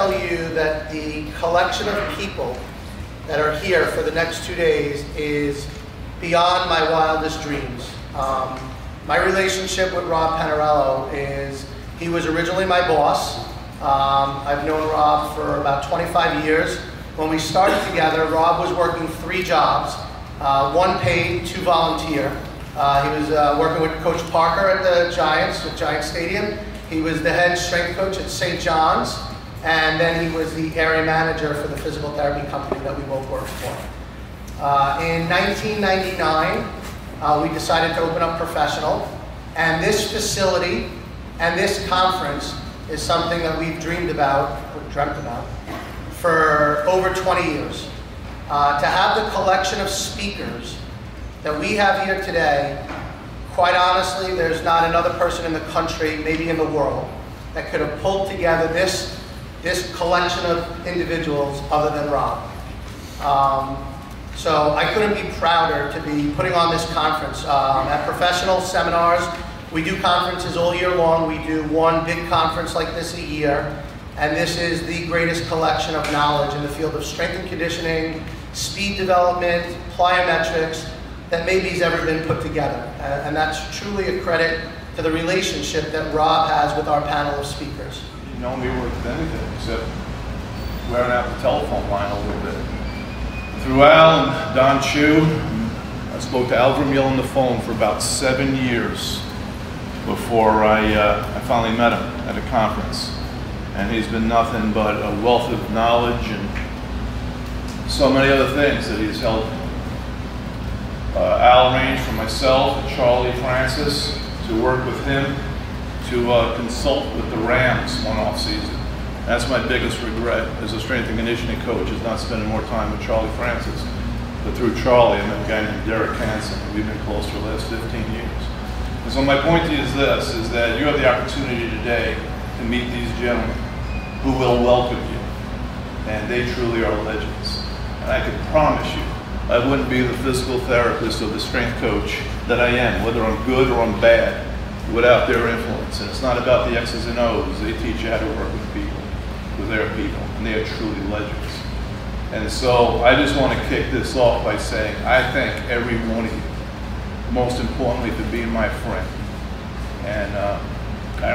tell you that the collection of people that are here for the next 2 days is beyond my wildest dreams. My relationship with Rob Panarello is, he was originally my boss. I've known Rob for about 25 years. When we started together, Rob was working 3 jobs, 1 paid, 2 volunteer. He was working with Coach Parker at the Giants, at Giant Stadium. He was the head strength coach at St. John's, and then he was the area manager for the physical therapy company that we both worked for. In 1999, we decided to open up Professional, and this facility and this conference is something that we've dreamed about, or dreamt about, for over 20 years. To have the collection of speakers that we have here today, quite honestly, there's not another person in the country, maybe in the world, that could have pulled together this collection of individuals other than Rob. So I couldn't be prouder to be putting on this conference. At Professional Seminars, we do conferences all year long. We do 1 big conference like this a year, and this is the greatest collection of knowledge in the field of strength and conditioning, speed development, plyometrics, that maybe has ever been put together. And that's truly a credit to the relationship that Rob has with our panel of speakers. You know me worth anything except wearing out the telephone line a little bit. Through Al and Don Chu, I spoke to Al Vermeil on the phone for about 7 years before I finally met him at a conference. And he's been nothing but a wealth of knowledge and so many other things that he's helped. Al arranged for myself and Charlie Francis to work with him to consult with the Rams one off season. That's my biggest regret as a strength and conditioning coach, is not spending more time with Charlie Francis. But through Charlie, I met a guy named Derek Hansen, and we've been close for the last 15 years. And so my point to you is this, is that you have the opportunity today to meet these gentlemen who will welcome you. And they truly are legends. And I can promise you, I wouldn't be the physical therapist or the strength coach that I am, whether I'm good or I'm bad, without their influence. And it's not about the X's and O's. They teach you how to work with people, with their people, and they are truly legends. And so I just want to kick this off by saying I thank every one of you, most importantly for being my friend. And I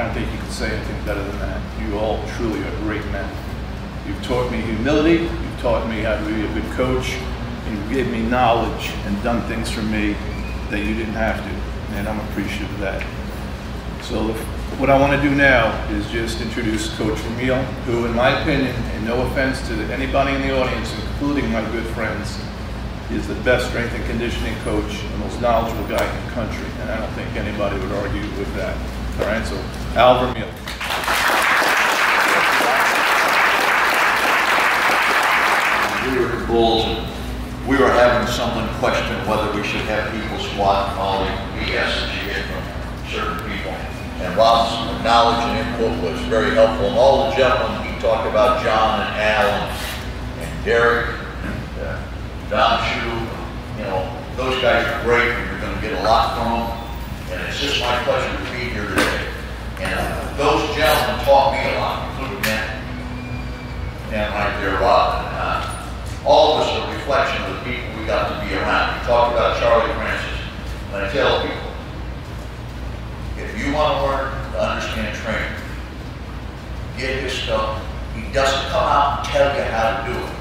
don't think you can say anything better than that. You all truly are great men. You've taught me humility, you've taught me how to be a good coach, and you gave me knowledge and done things for me that you didn't have to, and I'm appreciative of that. So what I want to do now is just introduce Coach Vermeil, who, in my opinion, and no offense to anybody in the audience, including my good friends, is the best strength and conditioning coach, the most knowledgeable guy in the country, and I don't think anybody would argue with that. All right, so Al Vermeil. We were at Bulls, and we were having someone question whether we should have people squat and all the BS that you get from certain people. And Rob's knowledge and input was very helpful. And all the gentlemen, he talked about John and Al and Derek and Don Chu, you know, those guys are great, and you're going to get a lot from them. And it's just my pleasure to be here today. And those gentlemen taught me a lot, including that man right there, Rob. All of us are a reflection of the people we got to be around. We talked about Charlie Francis, and I tell people, if you want to learn to understand training, get his stuff. He doesn't come out and tell you how to do it.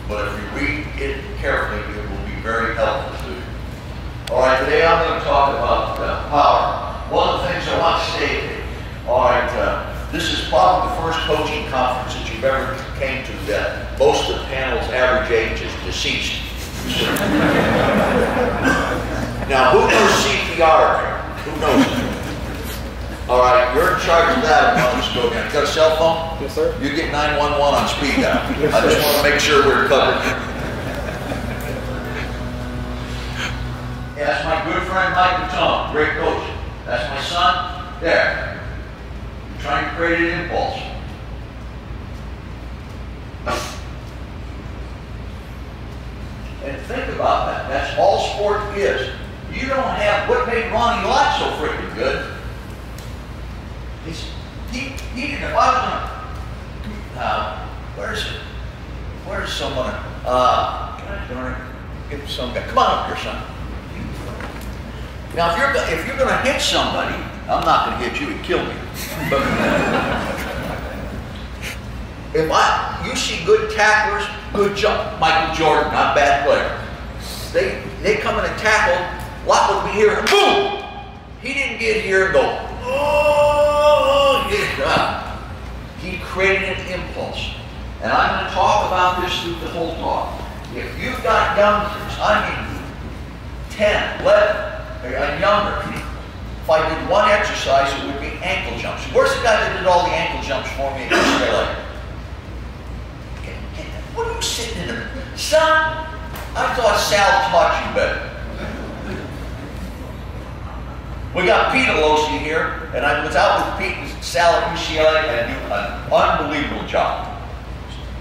But if you read it carefully, it will be very helpful to you. All right, today I'm going to talk about power. One of the things I want to say, all right, this is probably the first coaching conference that you've ever came to that most of the panel's average age is deceased. Now, who knows CPR here? Who knows it? All right, you're in charge of that. Let's go again. You got a cell phone? Yes, sir. You get 911 on speed dial. Yes, I just want to make sure we're covered. Yeah, that's my good friend Mike Patone, great coach. That's my son. There. I'm trying to create an impulse. And think about that. That's all sport is. You don't have what made Ronnie Lott so freaking good. He didn't. If I was Where's someone? Can I get some guy? Come on up here, son. Now, if you're gonna hit somebody, I'm not gonna hit you and kill me. But if you see good tacklers, good jump. Michael Jordan, not a bad player. They come in and tackle. Watt would be here, and boom! He didn't get here and go, oh, yeah. He created an impulse. And I'm going to talk about this through the whole talk. If you've got youngsters, I mean 10, 11, and younger, if I did one exercise, it would be ankle jumps. Where's the guy that did all the ankle jumps for me yesterday? What are you sitting in there? Son, I thought Sal taught you better. We got Pete Alosi here, and I was out with Pete and Sal at UCLA and do an unbelievable job.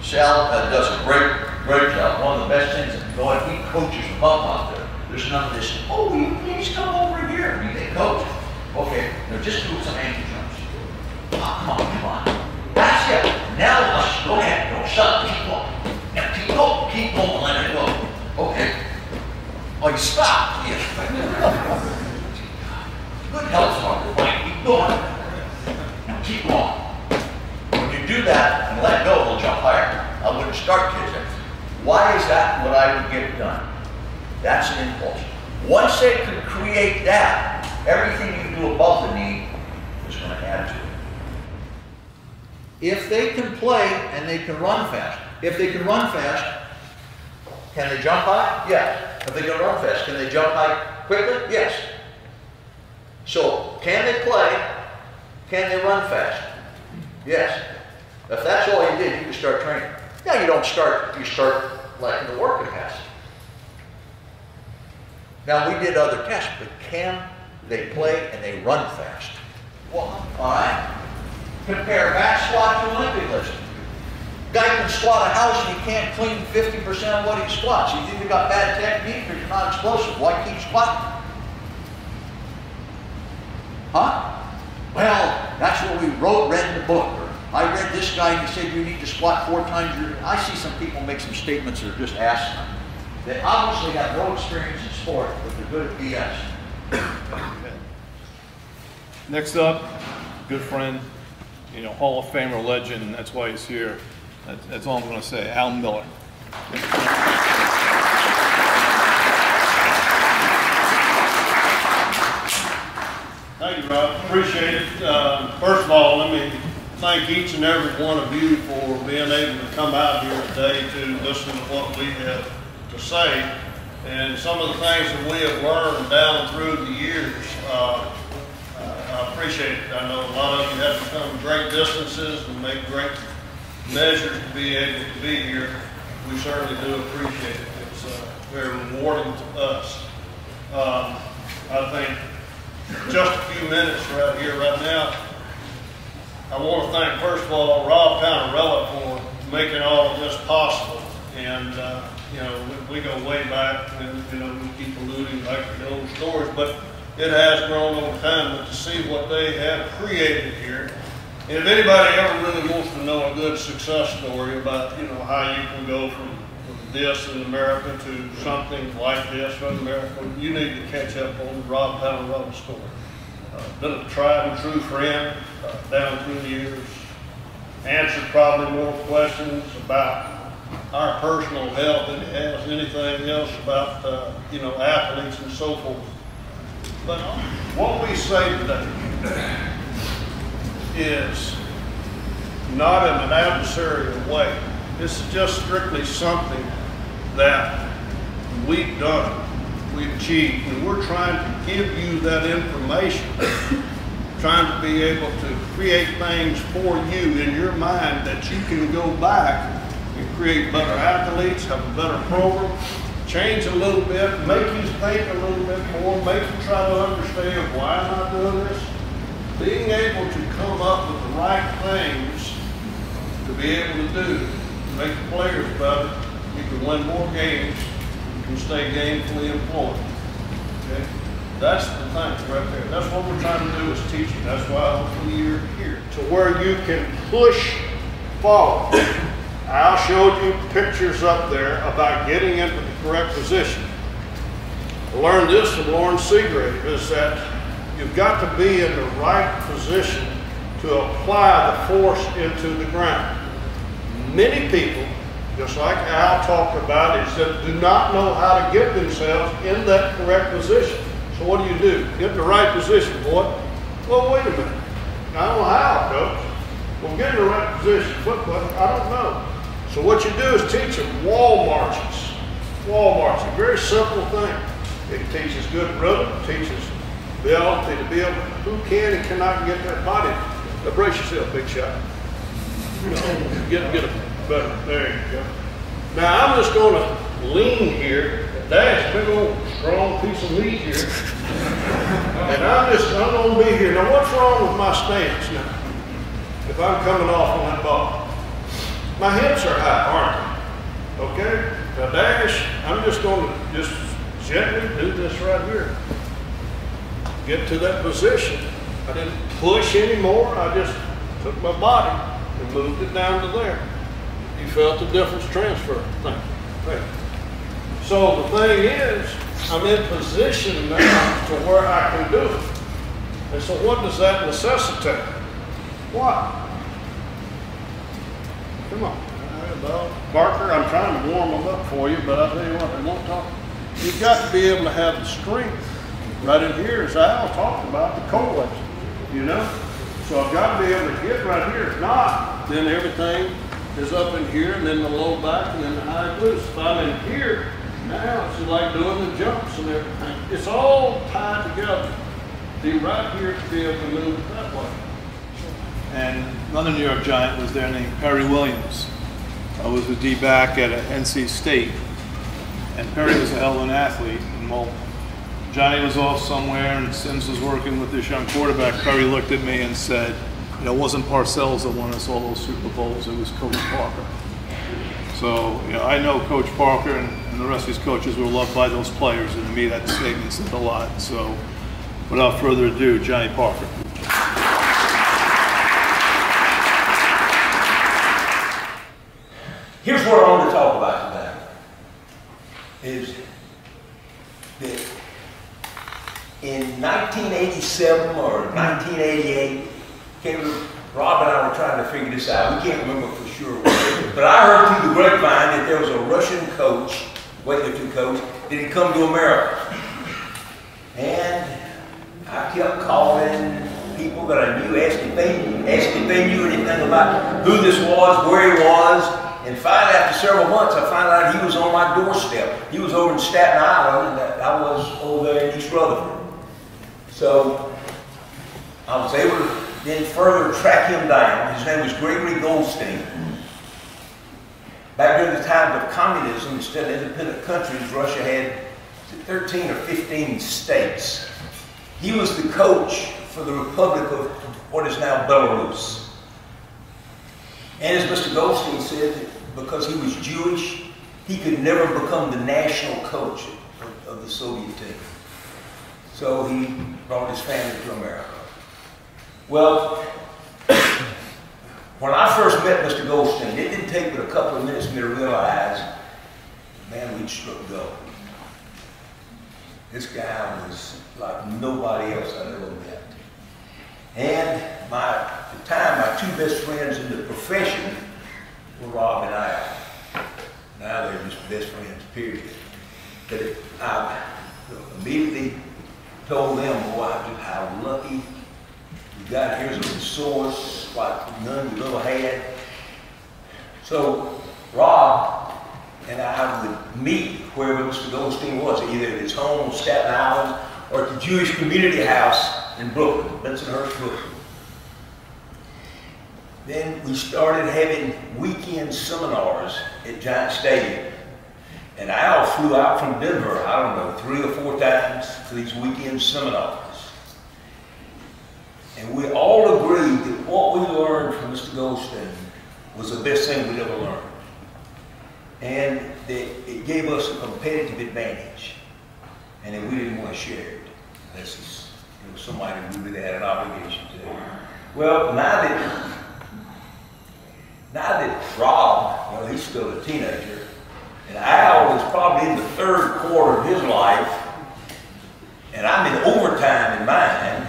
Sal does a great job. One of the best things that go and he coaches them up out there. There's none of this, oh, will you please come over here? You think, coach? Okay, now just do some ankle jumps. Oh, come on. That's it. Now let's go ahead. Don't shut. Keep going. Now keep going. Let it go. Okay. Oh, you stop. Yeah. Good health talk. Right. Keep going. Now keep going. When you do that and let go, they'll jump higher. I wouldn't start kids there. Why is that what I would get done? That's an impulse. Once they can create that, everything you do above the knee is going to add to it. If they can play and they can run fast, can they jump high? Yes. If they can run fast, can they jump high quickly? Yes. So, can they play? Can they run fast? Yes. If that's all you did, you can start training. Now you don't start, you start like in the work capacity. Now we did other tests, but can they play and they run fast? Well, all right. Compare back squat to Olympic lifting. Guy can squat a house and he can't clean 50% of what he squats. You think you got bad technique or you're not explosive. Why keep squatting? Huh? Well, that's what we read in the book. Or I read this guy and he said you need to squat 4 times your... I see some people make some statements that are just asinine. They obviously have no experience in sport, but they're good at BS. Next up, good friend, Hall of Famer legend, and that's why he's here. That's all I'm going to say. Al Miller. Thank you, Rob. Appreciate it. First of all, let me thank each and every one of you for being able to come out here today to listen to what we have to say. And some of the things that we have learned down through the years, I appreciate it. I know a lot of you have to come great distances and make great measures to be able to be here. We certainly do appreciate it. It's very rewarding to us. I think just a few minutes right here, right now, I want to thank, first of all, Rob Panarella for making all of this possible. And, we go way back, and, we keep alluding back to the old stories, but it has grown over time. But to see what they have created here, and if anybody ever really wants to know a good success story about, how you can go from this in America to something like this in America, you need to catch up on the Rob Panarella story. Been a tried and true friend down through the years. Answered probably more questions about our personal health than he has anything else about, athletes and so forth. But what we say today is not in an adversarial way. This is just strictly something that we've done, we've achieved, and we're trying to give you that information, trying to be able to create things for you in your mind that you can go back and create better athletes, have a better program, change a little bit, make you think a little bit more, make you try to understand why am I doing this. Being able to come up with the right things to be able to do, to make the players better, you can win more games, you can stay gainfully employed. Okay? That's the thing right there. That's what we're trying to do is teach you. That's why hopefully you're here. To where you can push forward Al showed you pictures up there about getting into the correct position. I learned this from Lauren Seagrave, is that you've got to be in the right position to apply the force into the ground. Many people, just like Al talked about, is that do not know how to get themselves in that correct position. So what do? Get in the right position, boy. Well, wait a minute. I don't know how, Coach. Well, get in the right position. But I don't know. So what you do is teach them wall marches. Wall marching, very simple thing. It teaches good rhythm, teaches the ability to be able, who can and cannot get that body. Now brace yourself, big shot. Get a better, there you go. Now I'm just gonna lean here, dash, big old strong piece of meat here. And I'm gonna be here. Now what's wrong with my stance now? If I'm coming off on that ball. My hips are high, aren't they? Okay? Now dash, I'm just gonna gently do this right here. Get to that position. I didn't push anymore. I just took my body and moved it down to there. You felt the difference transfer. Thank you. So the thing is, I'm in position now to where I can do it. And so what does that necessitate? What? Come on. Barker, I'm trying to warm them up for you, but I'll tell you what, they won't talk. You've got to be able to have the strength right in here, as Al talked about, the core, you know? So I've got to be able to get right here. If not, then everything is up in here, and then the low back, and then the high glutes. If I'm in here, now it's like doing the jumps and everything. It's all tied together. Be right here to be able to move it that way. And another New York Giant was there named Perry Williams. I was a D-back at NC State. And Perry was a hell of an athlete. And while Johnny was off somewhere and Sims was working with this young quarterback, Perry looked at me and said, it wasn't Parcells that won us all those Super Bowls, it was Coach Parker. So, I know Coach Parker and the rest of his coaches were loved by those players, and to me that statement said a lot. So, without further ado, Johnny Parker. Here's what I want to talk about today, is that in 1987 or 1988, Rob and I were trying to figure this out. We can't remember for sure. But I heard through the grapevine that there was a Russian coach, weightlifting coach, that had come to America. And I kept calling people that I knew, asking if they knew anything about who this was, where he was. And finally, after several months, I found out he was on my doorstep. He was over in Staten Island, and I was over there in East Rutherford. So I was able to then further track him down. His name was Gregory Goldstein. Back during the time of communism, instead of independent countries, Russia had 13 or 15 states. He was the coach for the Republic of what is now Belarus. And as Mr. Goldstein said, because he was Jewish, he could never become the national coach of the Soviet team. So he brought his family to America. Well, when I first met Mr. Goldstein, it didn't take but a couple of minutes for me to realize, man, we'd struck gold. This guy was like nobody else I'd ever met. And at the time, my two best friends in the profession were Rob and I. Now they're just best friends, period. But I immediately told them, boy, how lucky you got here's a resource like none you ever had. So Rob and I would meet wherever Mr. Goldstein was, either at his home in Staten Island or at the Jewish Community House in Brooklyn, Bensonhurst, Brooklyn. Then we started having weekend seminars at Giant Stadium. And Al flew out from Denver, I don't know, 3 or 4 times for these weekend seminars. And we all agreed that what we learned from Mr. Goldstein was the best thing we'd ever learned. And that it gave us a competitive advantage. And that we didn't want to share it. Unless it was somebody we really had an obligation to. Well, now that Rob, he's still a teenager. And Al was probably in the 3rd quarter of his life, and I'm in overtime in mine.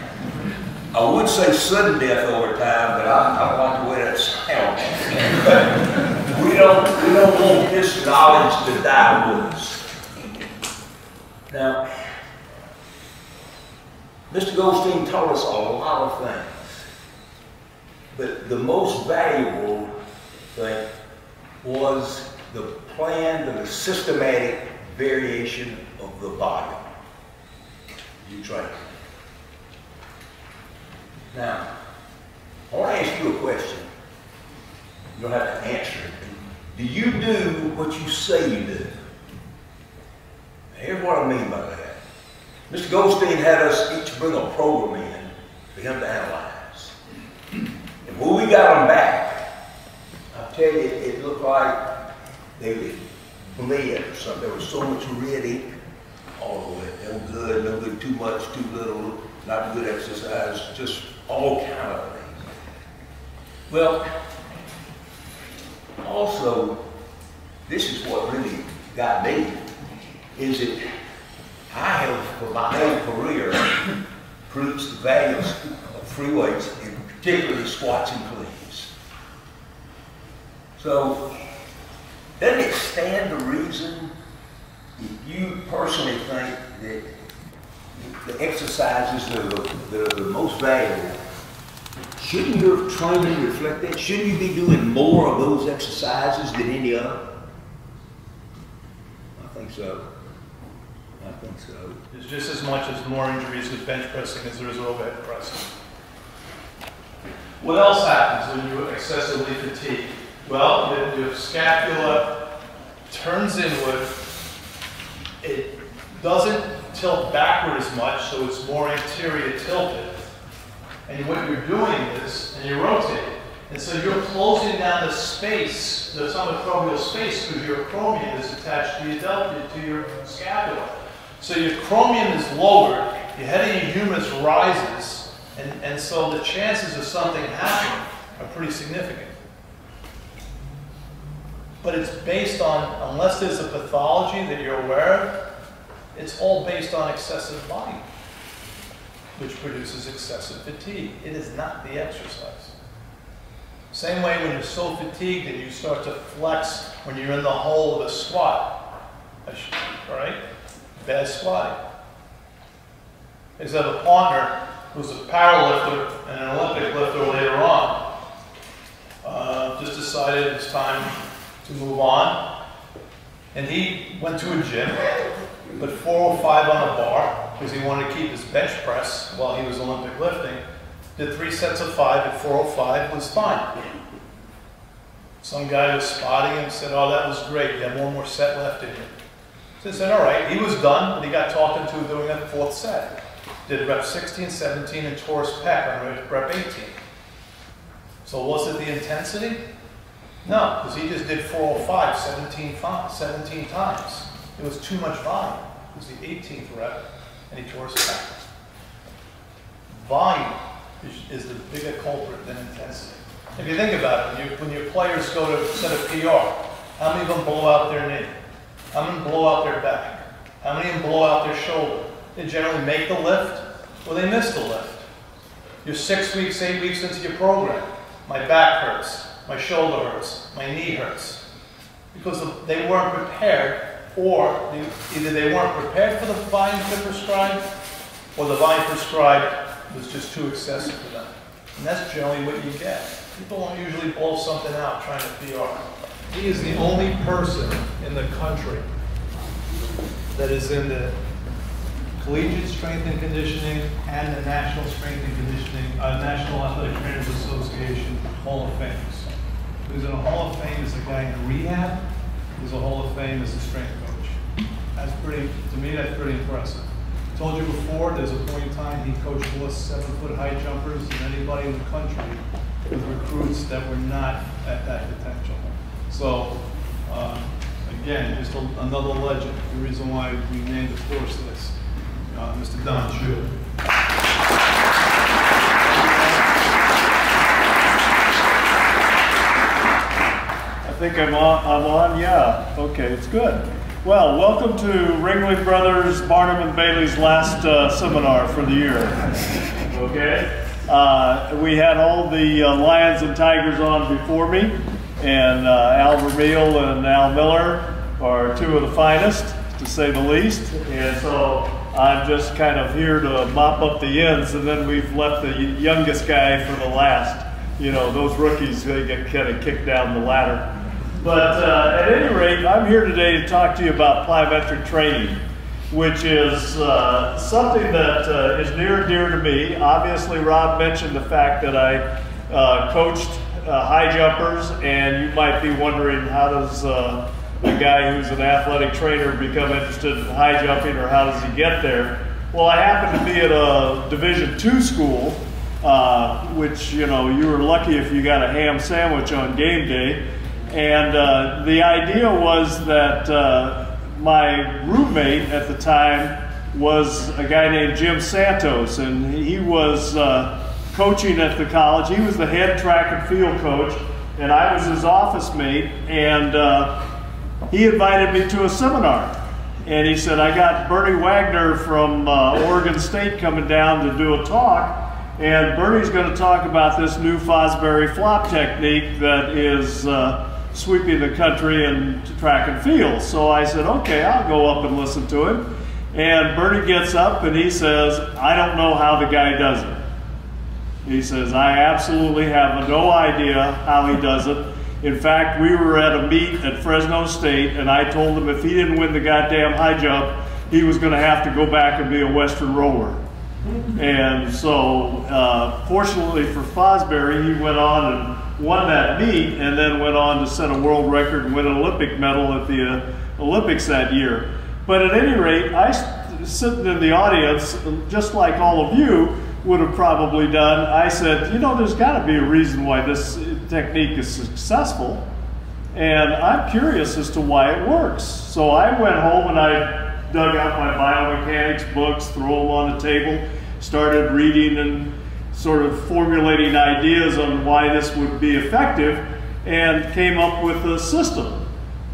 I would say sudden death overtime, but I don't like the way that sounds. we don't want this knowledge to die with us. Now, Mr. Goldstein told us a lot of things, but the most valuable thing was the plan, the systematic variation of the volume. You train. Now, I want to ask you a question. You don't have to answer it. Do you do what you say you do? Here's what I mean by that. Mr. Goldstein had us each bring a program in for him to analyze. And when we got them back, I'll tell you, it looked like they were bled or something. There was so much red ink all the way. No good, no good, too much, too little, not good exercise, just all kind of things. Well, also, this is what really got me, is that I have, for my whole career, preached the values of free weights, and particularly squats and cleans. So, doesn't it stand to reason, if you personally think that the exercises that are the most valuable, shouldn't your training reflect that? Shouldn't you be doing more of those exercises than any other? I think so. I think so. There's just as much as more injuries with bench pressing as there is overhead pressing. What else happens when you're excessively fatigued? Well, your scapula turns inward. It doesn't tilt backward as much, so it's more anterior tilted. And what you're doing is, and you're rotating. And so you're closing down the space, the subacromial space, because your acromion is attached to your scapula. So your acromion is lowered, your head of your humerus rises, and so the chances of something happening are pretty significant. But it's based on, unless there's a pathology that you're aware of, it's all based on excessive volume, which produces excessive fatigue. It is not the exercise. Same way when you're so fatigued and you start to flex when you're in the hole of a squat, all right? Bad squatting. I used to have a partner who's a powerlifter and an Olympic lifter later on. Just decided it's time to move on. And he went to a gym, put 405 on the bar because he wanted to keep his bench press while he was Olympic lifting. Did 3 sets of 5 at 405, was fine. Some guy was spotting him and said, "Oh, that was great. You have one more set left in you." So he said, all right. He was done, but he got talked into doing that 4th set. Did rep 16, 17, and tore his pec on rep 18. So was it the intensity? No, because he just did 405 17 times. It was too much volume. It was the 18th rep, and he tore his pec. Volume is the bigger culprit than intensity. If you think about it, when your players go to set a PR, how many of them blow out their knee? How many blow out their back? How many of them blow out their shoulder? They generally make the lift, or they miss the lift. You're 6 weeks, 8 weeks into your program. My back hurts, my shoulder hurts, my knee hurts. Because they weren't prepared, or either they weren't prepared for the volume to prescribe, or the volume prescribed was just too excessive for them. And that's generally what you get. People don't usually blow something out trying to PR. He is the only person in the country that is in the Collegiate Strength and Conditioning and the National Strength and Conditioning, National Athletic Trainers Association Hall of Famers. Who's in a Hall of Fame as a guy in rehab, who's a Hall of Fame as a strength coach. That's pretty, to me, that's pretty impressive. I told you before, there's a point in time he coached more 7-foot high jumpers than anybody in the country with recruits that were not at that potential. So, again, just another legend. The reason why we named the course this, Mr. Don Chu. think I'm on? Yeah. Okay, it's good. Well, welcome to Ringling Brothers Barnum and Bailey's last seminar for the year. Okay. We had all the Lions and Tigers on before me, and Al Vermeil and Al Miller are two of the finest, to say the least. And so I'm just kind of here to mop up the ends, and then we've left the youngest guy for the last. You know, those rookies, they get kind of kicked down the ladder. But at any rate, I'm here today to talk to you about plyometric training, which is something that is near and dear to me. Obviously, Rob mentioned the fact that I coached high jumpers, and you might be wondering, how does a guy who's an athletic trainer become interested in high jumping, or how does he get there? Well, I happen to be at a Division II school, which, you know, you were lucky if you got a ham sandwich on game day. And the idea was that my roommate at the time was a guy named Jim Santos, and he was coaching at the college. He was the head track and field coach, and I was his office mate, and he invited me to a seminar. And he said, I got Bernie Wagner from Oregon State coming down to do a talk, and Bernie's going to talk about this new Fosbury flop technique that is sweeping the country in track and field. So I said, okay, I'll go up and listen to him. And Bernie gets up and he says, I don't know how the guy does it. He says, I absolutely have no idea how he does it. In fact, we were at a meet at Fresno State, and I told him if he didn't win the goddamn high jump, he was going to have to go back and be a Western roller. And so, fortunately for Fosbury, he went on and won that meet, and then went on to set a world record and win an Olympic medal at the Olympics that year. But at any rate, I, sitting in the audience, just like all of you would have probably done, I said, you know, there's got to be a reason why this technique is successful, and I'm curious as to why it works. So I went home and I dug out my biomechanics books, threw them on the table, started reading and sort of formulating ideas on why this would be effective, and came up with a system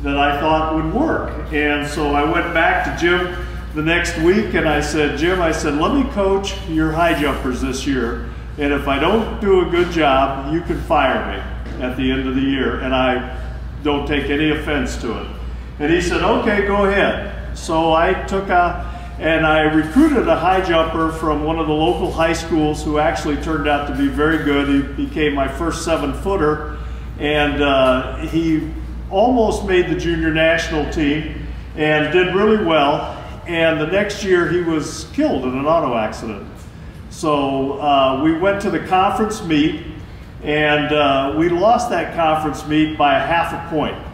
that I thought would work. And so I went back to Jim the next week and I said, Jim, I said, let me coach your high jumpers this year, and if I don't do a good job, you can fire me at the end of the year, and I don't take any offense to it. And he said, okay, go ahead. So I took and I recruited a high jumper from one of the local high schools who actually turned out to be very good. He became my first 7-footer, and he almost made the junior national team and did really well. And the next year he was killed in an auto accident. So we went to the conference meet, and we lost that conference meet by ½ a point.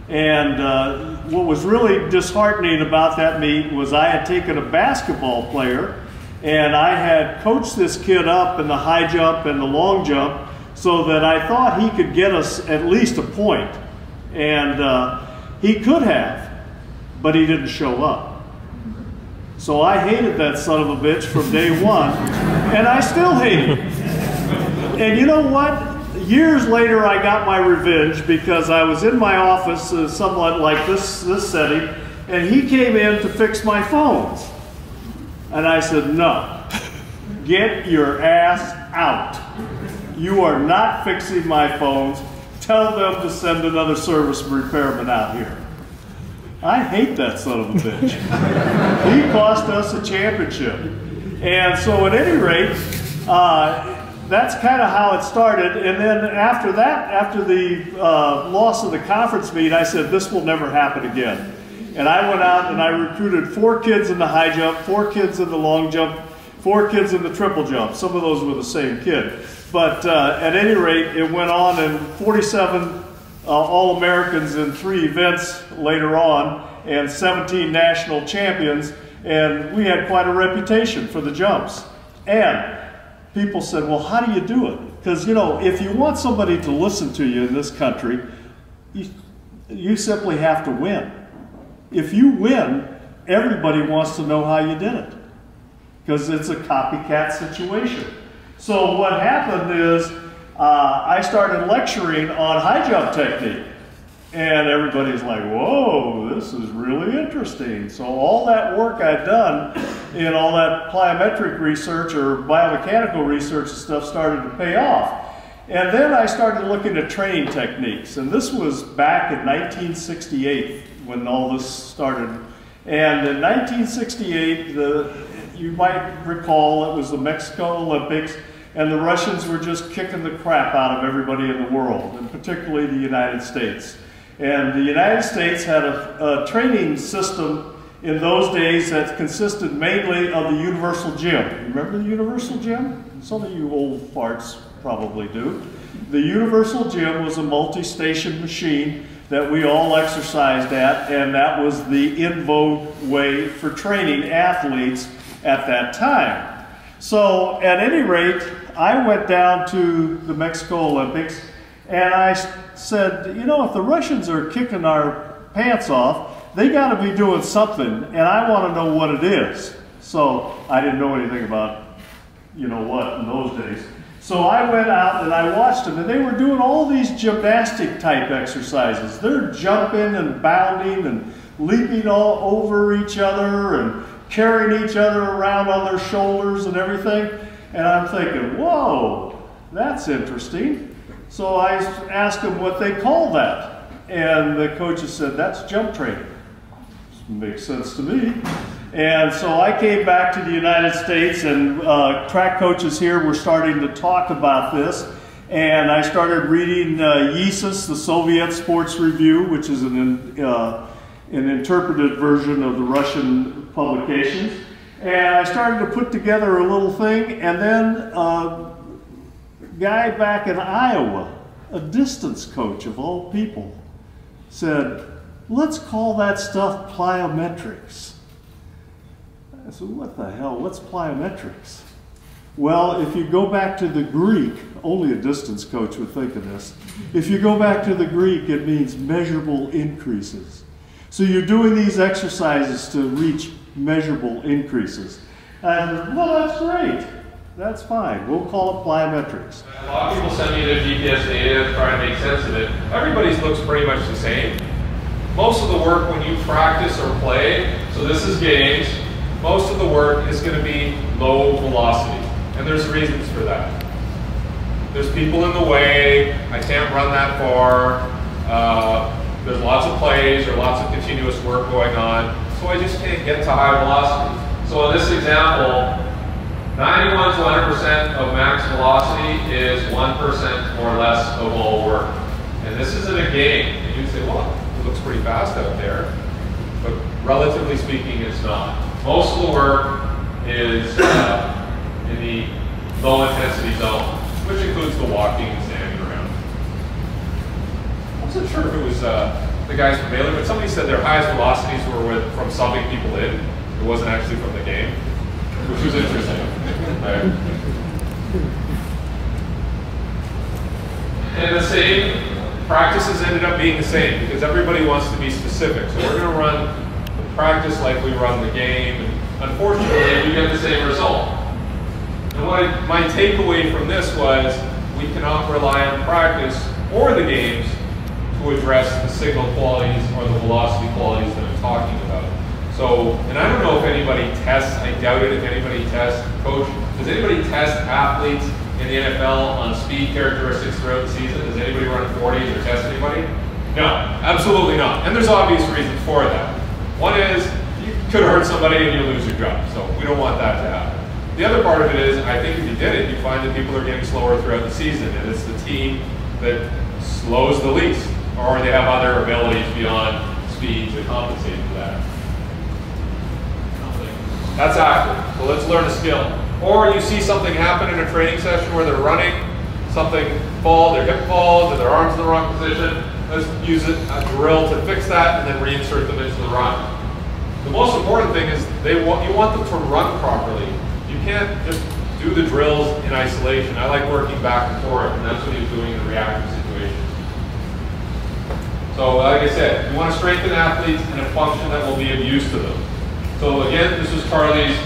And what was really disheartening about that meet was I had taken a basketball player and I had coached this kid up in the high jump and the long jump so that I thought he could get us at least a point. And he could have, but he didn't show up. So I hated that son of a bitch from day one, and I still hate him. And you know what? Years later, I got my revenge because I was in my office, somewhat like this setting, and he came in to fix my phones. And I said, no, get your ass out. You are not fixing my phones. Tell them to send another service repairman out here. I hate that son of a bitch. He cost us a championship. And so at any rate, that's kind of how it started. And then after that, after the loss of the conference meet, I said, this will never happen again. And I went out and I recruited 4 kids in the high jump, 4 kids in the long jump, 4 kids in the triple jump. Some of those were the same kid. But at any rate, it went on, and 47 All-Americans in 3 events later on, and 17 national champions, and we had quite a reputation for the jumps. And people said, well, how do you do it? Because, you know, if you want somebody to listen to you in this country, you simply have to win. If you win, everybody wants to know how you did it, because it's a copycat situation. So what happened is I started lecturing on high jump technique. And everybody's like, whoa, this is really interesting. So all that work I'd done in all that plyometric research or biomechanical research and stuff started to pay off. And then I started looking at training techniques. And this was back in 1968 when all this started. And in 1968, you might recall it was the Mexico Olympics, and the Russians were just kicking the crap out of everybody in the world, and particularly the United States. And the United States had a training system in those days that consisted mainly of the Universal Gym. Remember the Universal Gym? Some of you old farts probably do. The Universal Gym was a multi-station machine that we all exercised at, and that was the in vogue way for training athletes at that time. So at any rate, I went down to the Mexico Olympics, and I said, you know, if the Russians are kicking our pants off, they got to be doing something, and I want to know what it is. So I didn't know anything about, you know what, in those days. So I went out and I watched them, and they were doing all these gymnastic type exercises. They're jumping and bounding and leaping all over each other and carrying each other around on their shoulders and everything. And I'm thinking, whoa, that's interesting. So I asked them what they call that. And the coaches said, that's jump training. Makes sense to me. And so I came back to the United States, and track coaches here were starting to talk about this. And I started reading YISIS, the Soviet Sports Review, which is an interpreted version of the Russian publications. And I started to put together a little thing, and then a guy back in Iowa, a distance coach of all people, said, let's call that stuff plyometrics. I said, what the hell, what's plyometrics? Well, if you go back to the Greek, only a distance coach would think of this. If you go back to the Greek, it means measurable increases. So you're doing these exercises to reach measurable increases. And, well, that's great. That's fine. We'll call it plyometrics. A lot of people send me the GPS data and try to make sense of it. Everybody's looks pretty much the same. Most of the work when you practice or play, so this is games, most of the work is going to be low velocity. And there's reasons for that. There's people in the way, I can't run that far, there's lots of plays or lots of continuous work going on, so I just can't get to high velocity. So in this example, 91 to 100% of max velocity is 1% or less of all work. And this isn't a game. And you say, well, it looks pretty fast out there. But relatively speaking, it's not. Most of the work is in the low intensity zone, which includes the walking and standing around. I wasn't sure if it was the guys from Vermeil, but somebody said their highest velocities were from subbing people in. It wasn't actually from the game, which was interesting. Right. And the same practices ended up being the same because everybody wants to be specific. So we're going to run the practice like we run the game. And unfortunately, we get the same result. And my takeaway from this was we cannot rely on practice or the games to address the signal qualities or the velocity qualities that I'm talking about. So, and I don't know if anybody tests, I doubt it if anybody tests, coach, does anybody test athletes in the NFL on speed characteristics throughout the season? Does anybody run 40s or test anybody? No, absolutely not. And there's obvious reasons for that. One is, you could hurt somebody and you lose your job, so we don't want that to happen. The other part of it is, I think if you did it, you find that people are getting slower throughout the season, and it's the team that slows the least, or they have other abilities beyond speed to compensate for that. That's active, so let's learn a skill. Or you see something happen in a training session where they're running, something falls, their hip falls, or their arm's in the wrong position. Let's use a drill to fix that and then reinsert them into the run. The most important thing is you want them to run properly. You can't just do the drills in isolation. I like working back and forth, and that's what he's doing in a reactive situation. So like I said, you want to strengthen athletes in a function that will be of use to them. So again, this was Carly's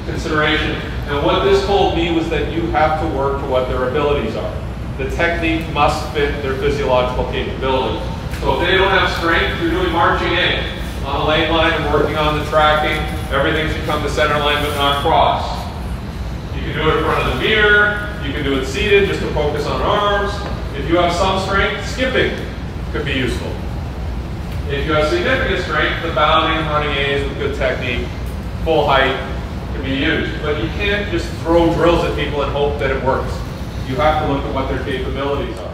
consideration. And what this told me was that you have to work to what their abilities are. The technique must fit their physiological capability. So if they don't have strength, you're doing marching A. On the lane line and working on the tracking, everything should come to center line but not cross. You can do it in front of the mirror, you can do it seated just to focus on arms. If you have some strength, skipping could be useful. If you have significant strength, the bounding and running A's with good technique, full height, can be used. But you can't just throw drills at people and hope that it works. You have to look at what their capabilities are.